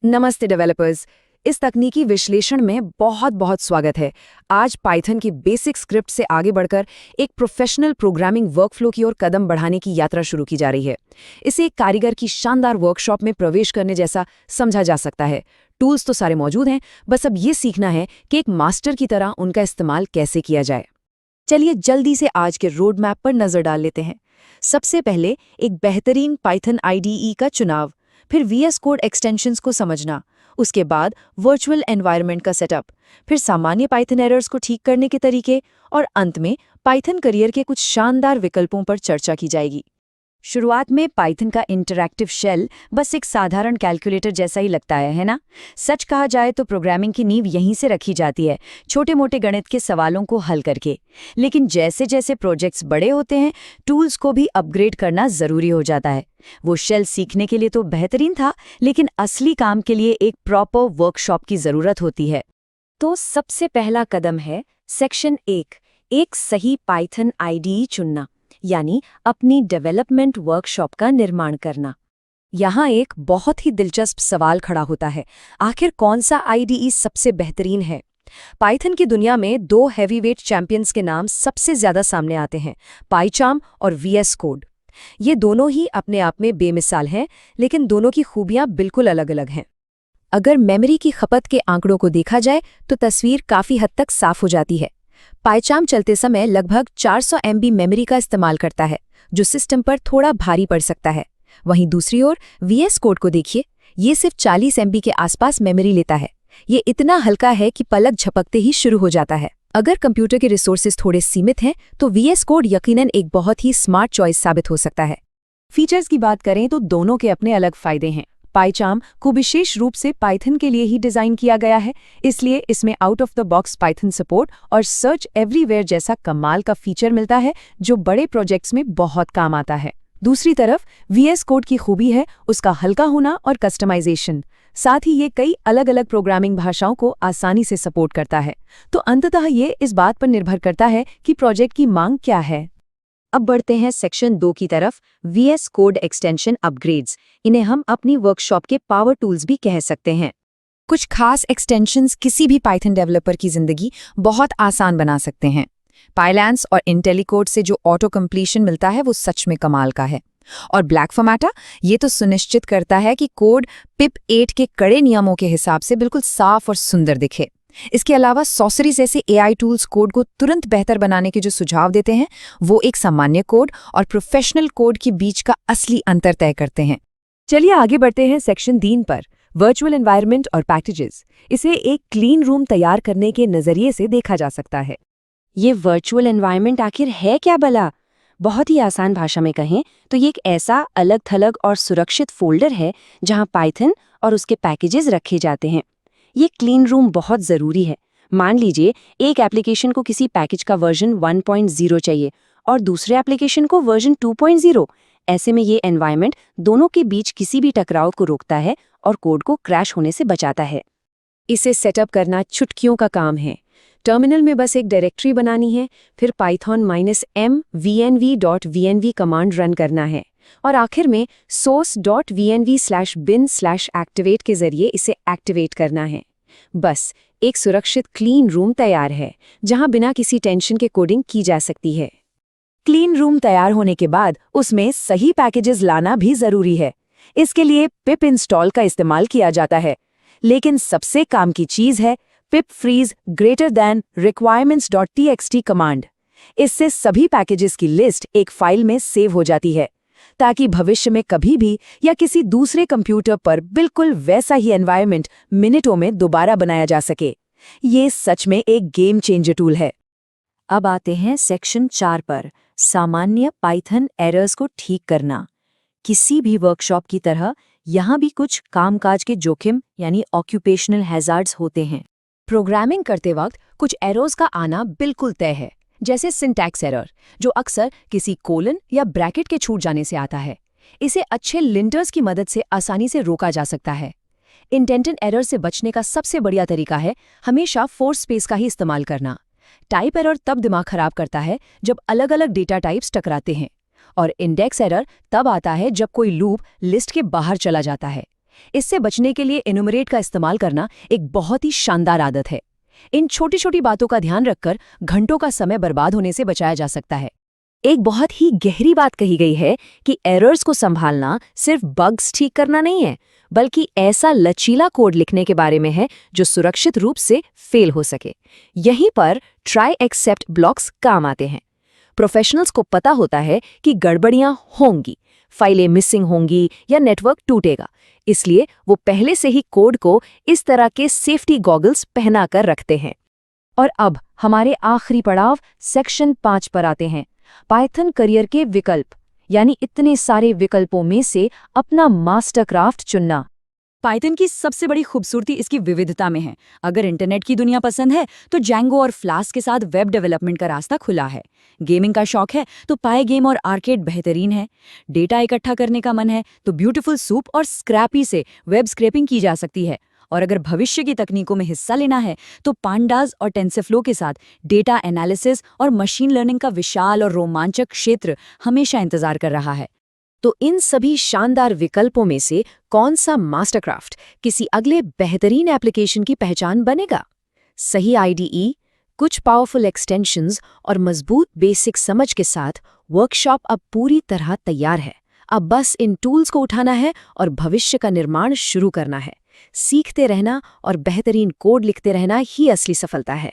नमस्ते डेवलपर्स। इस तकनीकी विश्लेषण में बहुत बहुत स्वागत है। आज पाइथन की बेसिक स्क्रिप्ट से आगे बढ़कर एक प्रोफेशनल प्रोग्रामिंग वर्कफ्लो की ओर कदम बढ़ाने की यात्रा शुरू की जा रही है। इसे एक कारीगर की शानदार वर्कशॉप में प्रवेश करने जैसा समझा जा सकता है। टूल्स तो सारे मौजूद हैं, बस अब ये सीखना है कि एक मास्टर की तरह उनका इस्तेमाल कैसे किया जाए। चलिए जल्दी से आज के रोड मैप पर नजर डाल लेते हैं। सबसे पहले एक बेहतरीन पाइथन आईडीई का चुनाव, फिर वीएस कोड एक्सटेंशंस को समझना, उसके बाद वर्चुअल एनवायरनमेंट का सेटअप, फिर सामान्य पाइथन एरर्स को ठीक करने के तरीके और अंत में पाइथन करियर के कुछ शानदार विकल्पों पर चर्चा की जाएगी। शुरुआत में पाइथन का इंटरैक्टिव शेल बस एक साधारण कैलकुलेटर जैसा ही लगता है ना? सच कहा जाए तो प्रोग्रामिंग की नींव यहीं से रखी जाती है, छोटे मोटे गणित के सवालों को हल करके। लेकिन जैसे जैसे प्रोजेक्ट्स बड़े होते हैं, टूल्स को भी अपग्रेड करना ज़रूरी हो जाता है। वो शेल सीखने के लिए तो बेहतरीन था, लेकिन असली काम के लिए एक प्रॉपर वर्कशॉप की ज़रूरत होती है। तो सबसे पहला कदम है सेक्शन 1, एक सही पाइथन आईडीई चुनना, यानी अपनी डेवलपमेंट वर्कशॉप का निर्माण करना। यहाँ एक बहुत ही दिलचस्प सवाल खड़ा होता है, आखिर कौन सा आईडीई सबसे बेहतरीन है? पाइथन की दुनिया में दो हैवीवेट चैंपियंस के नाम सबसे ज्यादा सामने आते हैं, पाइचार्म और वीएस कोड। ये दोनों ही अपने आप में बेमिसाल हैं, लेकिन दोनों की खूबियां बिल्कुल अलग-अलग हैं। अगर मेमोरी की खपत के आंकड़ों को देखा जाए तो तस्वीर काफी हद तक साफ हो जाती है। पाइचार्म चलते समय लगभग 400 MB मेमोरी का इस्तेमाल करता है, जो सिस्टम पर थोड़ा भारी पड़ सकता है। वहीं दूसरी ओर वीएस कोड को देखिए, ये सिर्फ 40 MB के आसपास मेमोरी लेता है। ये इतना हल्का है कि पलक झपकते ही शुरू हो जाता है। अगर कंप्यूटर के रिसोर्सेज थोड़े सीमित हैं, तो वीएस कोड यकीनन एक बहुत ही स्मार्ट चॉइस साबित हो सकता है। फीचर्स की बात करें तो दोनों के अपने अलग फायदे हैं। पाइचार्म को विशेष रूप से पाइथन के लिए ही डिजाइन किया गया है, इसलिए इसमें out of the box Python support और सर्च एवरीवेयर जैसा कमाल का फीचर मिलता है, जो बड़े प्रोजेक्ट्स में बहुत काम आता है। दूसरी तरफ वीएस कोड की खूबी है उसका हल्का होना और कस्टमाइजेशन। साथ ही ये कई अलग अलग प्रोग्रामिंग भाषाओं को आसानी से सपोर्ट करता है। तो अंततः ये इस बात पर निर्भर करता है कि प्रोजेक्ट की मांग क्या है। अब बढ़ते हैं सेक्शन 2 की तरफ, वीएस कोड एक्सटेंशन अपग्रेड्स। इन्हें हम अपनी वर्कशॉप के पावर टूल्स भी कह सकते हैं। कुछ खास एक्सटेंशंस किसी भी पाइथन डेवलपर की जिंदगी बहुत आसान बना सकते हैं। पाइलैंस और इंटेलीकोड से जो ऑटो कंप्लीशन मिलता है वो सच में कमाल का है। और ब्लैक फॉर्मेटा ये तो सुनिश्चित करता है कि कोड पिप 8 के कड़े नियमों के हिसाब से बिल्कुल साफ और सुंदर दिखे। इसके अलावा सॉसरी जैसे एआई टूल्स कोड को तुरंत बेहतर बनाने के जो सुझाव देते हैं, वो एक सामान्य कोड और प्रोफेशनल कोड के बीच का असली अंतर तय करते हैं। चलिए आगे बढ़ते हैं सेक्शन 3 पर, वर्चुअल एनवायरनमेंट और पैकेजेस। इसे एक क्लीन रूम तैयार करने के नजरिए से देखा जा सकता है। ये वर्चुअल एनवायरनमेंट आखिर है क्या भला? बहुत ही आसान भाषा में कहें तो ये एक ऐसा अलग थलग और सुरक्षित फोल्डर है जहां पाइथन और उसके पैकेजेस रखे जाते हैं। ये क्लीन रूम बहुत ज़रूरी है। मान लीजिए एक एप्लीकेशन को किसी पैकेज का वर्जन 1.0 चाहिए और दूसरे एप्लीकेशन को वर्जन 2.0। ऐसे में ये एनवायरनमेंट दोनों के बीच किसी भी टकराव को रोकता है और कोड को क्रैश होने से बचाता है। इसे सेटअप करना चुटकियों का काम है। टर्मिनल में बस एक डायरेक्टरी बनानी है, फिर Python -m vnv.vnv command run करना है और आखिर में source.vnv/bin/activate के जरिए इसे एक्टिवेट करना है। बस एक सुरक्षित क्लीन रूम तैयार है, जहां बिना किसी टेंशन के कोडिंग की जा सकती है। क्लीन रूम तैयार होने के बाद उसमें सही पैकेजेस लाना भी जरूरी है। इसके लिए पिप इंस्टॉल का इस्तेमाल किया जाता है, लेकिन सबसे काम की चीज है pip freeze requirements.txt कमांड। इससे सभी पैकेजेस की लिस्ट एक फाइल में सेव हो जाती है, ताकि भविष्य में कभी भी या किसी दूसरे कंप्यूटर पर बिल्कुल वैसा ही एनवायरनमेंट मिनटों में दोबारा बनाया जा सके। ये सच में एक गेम चेंजर टूल है। अब आते हैं सेक्शन 4 पर, सामान्य पाइथन एरर्स को ठीक करना। किसी भी वर्कशॉप की तरह यहाँ भी कुछ कामकाज के जोखिम यानी ऑक्यूपेशनल हैजार्ड्स होते हैं। प्रोग्रामिंग करते वक्त कुछ एरर्स का आना बिल्कुल तय है, जैसे सिंटैक्स एरर, जो अक्सर किसी कोलन या ब्रैकेट के छूट जाने से आता है। इसे अच्छे लिंटर्स की मदद से आसानी से रोका जा सकता है। इंडेंटेड एरर से बचने का सबसे बढ़िया तरीका है हमेशा फोर्स स्पेस का ही इस्तेमाल करना। टाइप एरर तब दिमाग खराब करता है जब अलग अलग डेटा टाइप्स टकराते हैं, और इंडेक्स एरर तब आता है जब कोई लूप लिस्ट के बाहर चला जाता है। इससे बचने के लिए एनुमरेट का इस्तेमाल करना एक बहुत ही शानदार आदत है। इन छोटी छोटी बातों का ध्यान रखकर घंटों का समय बर्बाद होने से बचाया जा सकता है। एक बहुत ही गहरी बात कही गई है कि एरर्स को संभालना सिर्फ बग्स ठीक करना नहीं है, बल्कि ऐसा लचीला कोड लिखने के बारे में है जो सुरक्षित रूप से फेल हो सके। यहीं पर ट्राई एक्सेप्ट ब्लॉक्स काम आते हैं। प्रोफेशनल्स को पता होता है कि गड़बड़ियां होंगी, फाइलें मिसिंग होंगी या नेटवर्क टूटेगा, इसलिए वो पहले से ही कोड को इस तरह के सेफ्टी गॉगल्स पहनाकर रखते हैं। और अब हमारे आखिरी पड़ाव सेक्शन 5 पर आते हैं, पाइथन करियर के विकल्प, यानी इतने सारे विकल्पों में से अपना मास्टरक्राफ्ट चुनना। पाइथन की सबसे बड़ी खूबसूरती इसकी विविधता में है। अगर इंटरनेट की दुनिया पसंद है तो जैंगो और फ्लास्क के साथ वेब डेवलपमेंट का रास्ता खुला है। गेमिंग का शौक है तो पाई गेम और आर्केड बेहतरीन है। डेटा इकट्ठा करने का मन है तो ब्यूटीफुल सूप और स्क्रैपी से वेब स्क्रैपिंग की जा सकती है। और अगर भविष्य की तकनीकों में हिस्सा लेना है तो पांडास और टेंसरफ्लो के साथ डेटा एनालिसिस और मशीन लर्निंग का विशाल और रोमांचक क्षेत्र हमेशा इंतजार कर रहा है। तो इन सभी शानदार विकल्पों में से कौन सा मास्टरक्राफ्ट किसी अगले बेहतरीन एप्लीकेशन की पहचान बनेगा? सही आईडीई, कुछ पावरफुल एक्सटेंशंस और मजबूत बेसिक समझ के साथ वर्कशॉप अब पूरी तरह तैयार है। अब बस इन टूल्स को उठाना है और भविष्य का निर्माण शुरू करना है। सीखते रहना और बेहतरीन कोड लिखते रहना ही असली सफलता है।